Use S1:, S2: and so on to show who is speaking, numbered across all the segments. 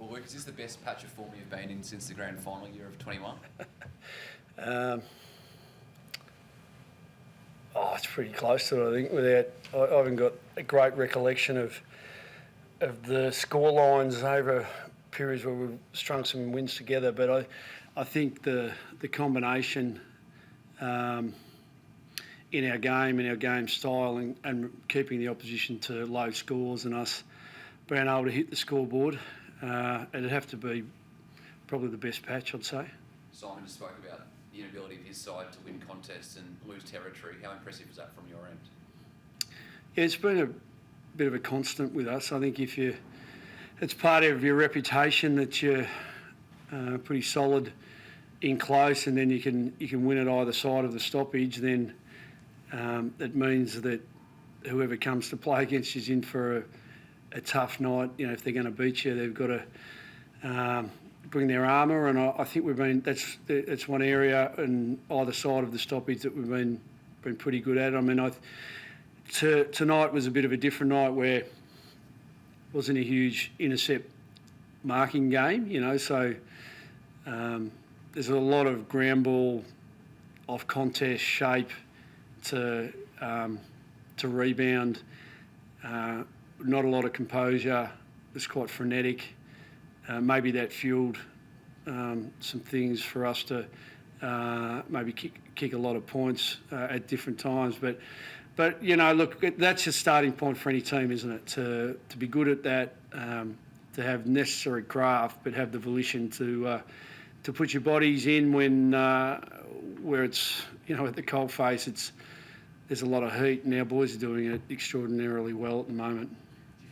S1: Well, Luke, is this the best patch of form you've been in since the grand final year of 21?
S2: It's pretty close to it, I think. I haven't got a great recollection of the score lines over periods where we've strung some wins together, but I think the combination in our game style and keeping the opposition to low scores and us being able to hit the scoreboard, it'd have to be probably the best patch, I'd say.
S1: Simon just spoke about the inability of his side to win contests and lose territory. How impressive is that from your end?
S2: Yeah, it's been a bit of a constant with us. I think it's part of your reputation that you're pretty solid in close, and then you can win at either side of the stoppage. Then it means that whoever comes to play against you is in for a tough night. You know, if they're going to beat you, they've got to bring their armour, and I think that's one area on either side of the stoppage that we've been pretty good at. I mean, tonight was a bit of a different night where it wasn't a huge intercept marking game, you know, so there's a lot of ground ball off contest shape to rebound, not a lot of composure. It's quite frenetic. Maybe that fueled some things for us to maybe kick a lot of points at different times. But you know, look, that's a starting point for any team, isn't it? To be good at that, to have necessary craft, but have the volition to put your bodies in when where it's, you know, at the coalface, there's a lot of heat, and our boys are doing it extraordinarily well at the moment.
S3: Do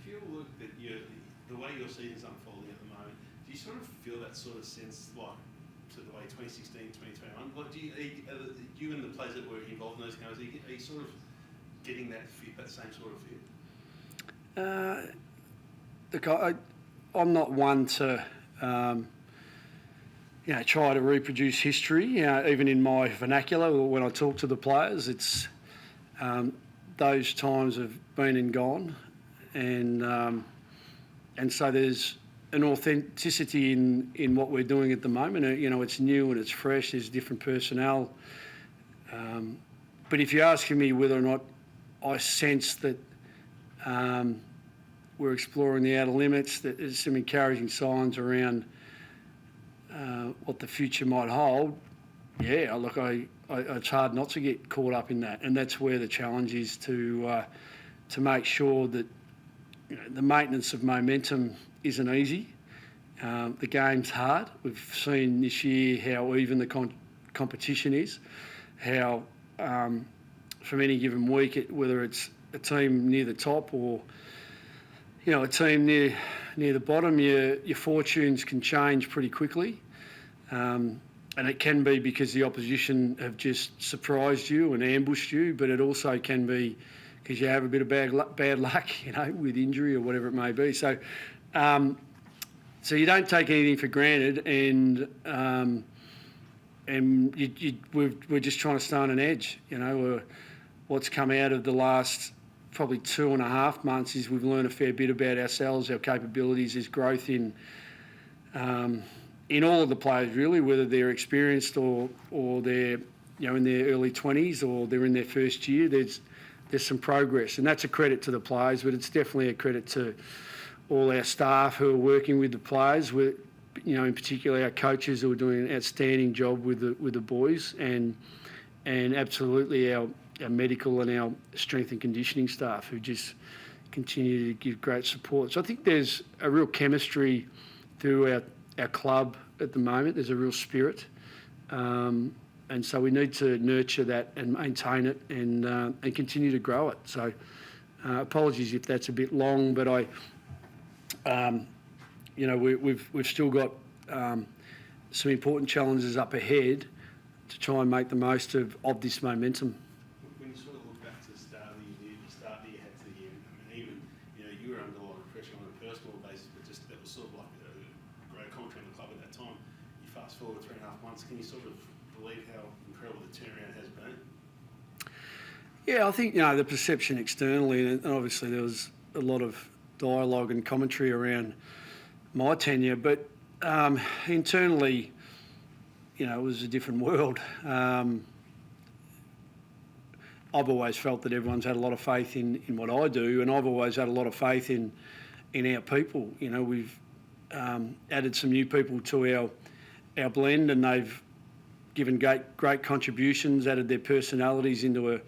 S3: you feel, Luke, that the way your season's unfolding at the moment, do you sort of feel that sort of sense, like, to the way 2016, 2021? Like, do you and the players that were involved in those games, are you sort of getting that same sort of feel?
S2: Look, I'm not one to try to reproduce history. You know, even in my vernacular, or when I talk to the players, it's those times have been and gone, and so there's an authenticity in what we're doing at the moment. You know, it's new and it's fresh. There's different personnel, but if you're asking me whether or not I sense that we're exploring the outer limits, that there's some encouraging signs around what the future might hold. Yeah, look, it's hard not to get caught up in that, and that's where the challenge is to make sure that, you know, the maintenance of momentum isn't easy. The game's hard. We've seen this year how even the competition is, how from any given week, whether it's a team near the top or, you know, a team near the bottom, your fortunes can change pretty quickly. And it can be because the opposition have just surprised you and ambushed you, but it also can be because you have a bit of bad luck, you know, with injury or whatever it may be. So you don't take anything for granted, and we're just trying to stay on an edge. You know, what's come out of the last probably 2.5 months is we've learned a fair bit about ourselves, our capabilities. There's growth in all of the players, really, whether they're experienced or they're, you know, in their early 20s or they're in their first year. There's some progress, and that's a credit to the players, but it's definitely a credit to all our staff who are working with the players. You know, in particular our coaches who are doing an outstanding job with the boys, and absolutely our medical and our strength and conditioning staff who just continue to give great support. So I think there's a real chemistry through our club at the moment. There's a real spirit, and so we need to nurture that and maintain it and continue to grow it. So apologies if that's a bit long, but you know, we've still got some important challenges up ahead to try and make the most of this momentum.
S3: When you sort of look back to the start of the year, had to the year, I mean, even, you know, you were under a lot of pressure on a personal basis, but just that was sort of like a great commentary on the club at that time. You fast forward 3.5 months, can you sort of believe how incredible the turnaround has been?
S2: Yeah, I think, you know, the perception externally, and obviously there was a lot of dialogue and commentary around my tenure, but internally, you know, it was a different world. I've always felt that everyone's had a lot of faith in what I do, and I've always had a lot of faith in our people. You know, we've added some new people to our blend, and they've given great contributions, added their personalities into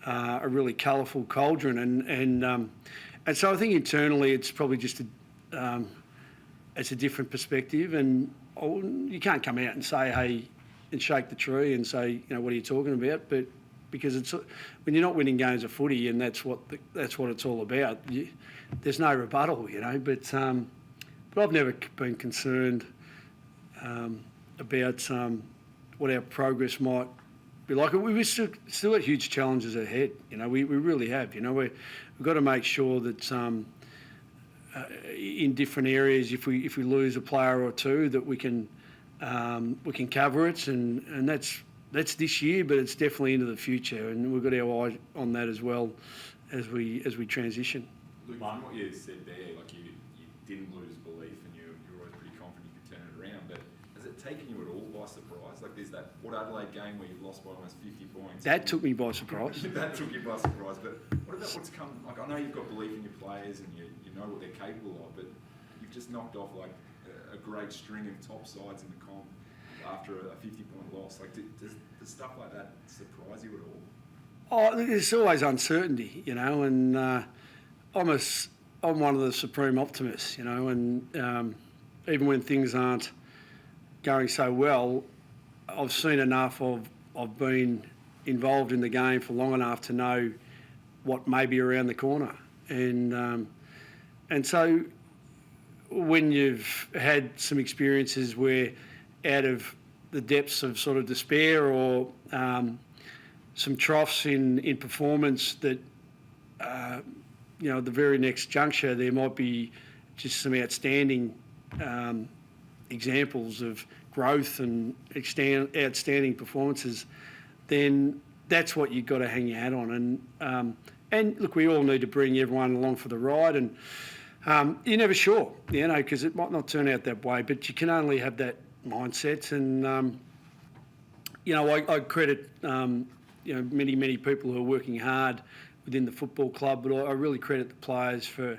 S2: a really colourful cauldron, and so I think internally it's probably just it's a different perspective, and you can't come out and say, hey, and shake the tree and say, you know, what are you talking about? But because it's when you're not winning games of footy, and that's what it's all about. There's no rebuttal, you know. But I've never been concerned about what our progress might be like. We've still got huge challenges ahead. You know, we really have. You know, we've got to make sure that in different areas, if we lose a player or two, that we can cover it, and that's this year, but it's definitely into the future, and we've got our eye on that as well as we transition.
S4: Luke, Martin, what you said there, like you didn't lose belief, and you're always pretty confident you could turn it around, but has it taken you at all by surprise? Like there's that Port Adelaide game where you lost by almost 50 points.
S2: That took me by surprise.
S4: That took you by surprise, but what about what's come? Like I know you've got belief in your players and you know what they're capable of, but you've just knocked off like a great string of top sides in the comp after a 50-point loss. Like does stuff like that surprise you at all?
S2: Oh, there's always uncertainty, you know, and I'm one of the supreme optimists, you know, and even when things aren't going so well, I've seen enough I've been involved in the game for long enough to know what may be around the corner, and so when you've had some experiences where out of the depths of sort of despair or some troughs in performance that, you know, at the very next juncture there might be just some outstanding examples of growth and outstanding performances, then that's what you've got to hang your hat on. And look, we all need to bring everyone along for the ride, and you're never sure, you know, because it might not turn out that way, but you can only have that mindset. And you know, I credit you know, many people who are working hard within the football club, but I really credit the players for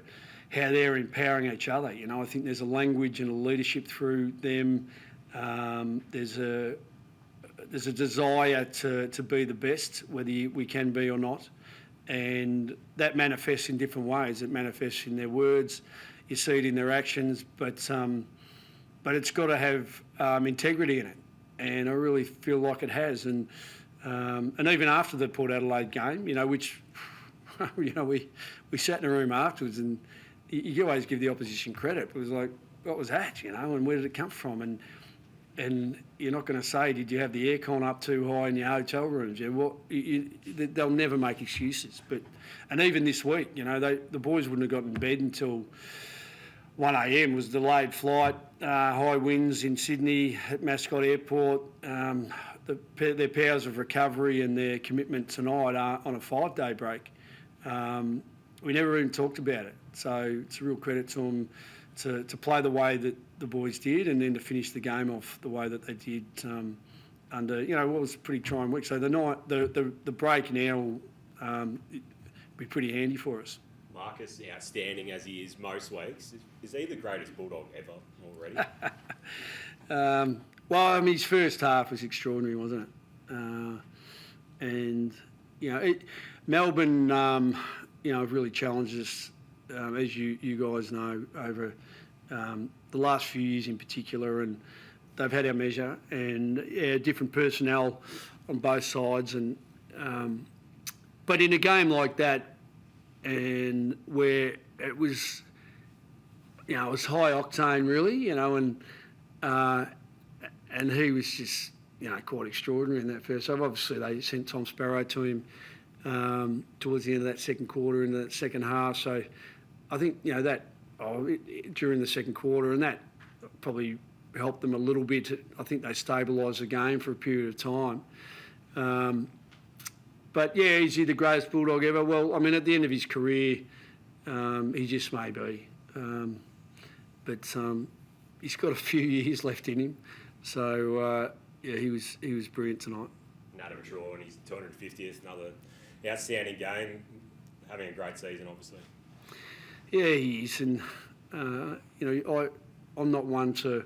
S2: how they're empowering each other. You know, I think there's a language and a leadership through them. There's a desire to be the best, whether we can be or not, and that manifests in different ways. It manifests in their words, you see it in their actions, but it's got to have integrity in it, and I really feel like it has. And even after the Port Adelaide game, you know, which you know, we sat in a room afterwards, and you always give the opposition credit. It was like, what was that, you know, and where did it come from? And you're not going to say, did you have the aircon up too high in your hotel rooms? Yeah, well, they'll never make excuses. And even this week, you know, the boys wouldn't have gotten in bed until 1 a.m. was delayed flight, high winds in Sydney at Mascot Airport, their powers of recovery and their commitment tonight are on a 5-day break. We never even talked about it. So it's a real credit to them to play the way that the boys did, and then to finish the game off the way that they did under, you know, what was a pretty trying week. So the break now will be pretty handy for us.
S5: Marcus, outstanding as he is most weeks, is he the greatest Bulldog ever already?
S2: Well, I mean, his first half was extraordinary, wasn't it? And, you know, Melbourne, you know, have really challenged us, as you guys know, over the last few years in particular, and they've had our measure, and different personnel on both sides. And but in a game like that, and where it was, you know, it was high octane really, you know, and he was just, you know, quite extraordinary in that first. So obviously they sent Tom Sparrow to him towards the end of that second quarter, into that second half. So I think, you know, that during the second quarter, and that probably helped them a little bit. I think they stabilised the game for a period of time. But yeah, is he the greatest Bulldog ever? Well, I mean, at the end of his career, he just may be. but he's got a few years left in him. So he was brilliant tonight.
S5: And Adam Shaw and his 250th, another outstanding game, having a great season, obviously.
S2: Yeah, he is, and I'm not one to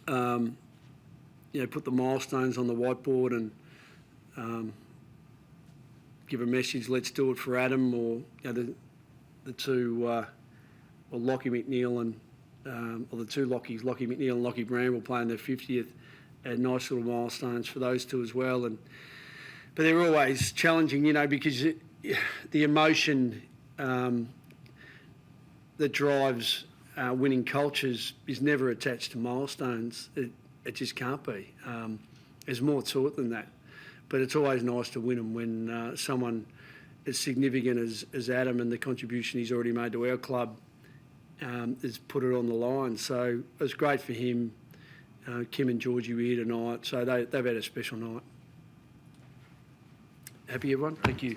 S2: put the milestones on the whiteboard and give a message. Let's do it for Adam, or the two, or Lockie McNeil and or the two Lockies, Lockie McNeil and Lockie Bramble, playing their 50th. Nice little milestones for those two as well, but they're always challenging, because the emotion that drives winning cultures is never attached to milestones. It just can't be. There's more to it than that. But it's always nice to win them when someone as significant as Adam and the contribution he's already made to our club has put it on the line. So it was great for him. Kim and Georgie were here tonight, so they've had a special night. Happy, everyone? Thank you.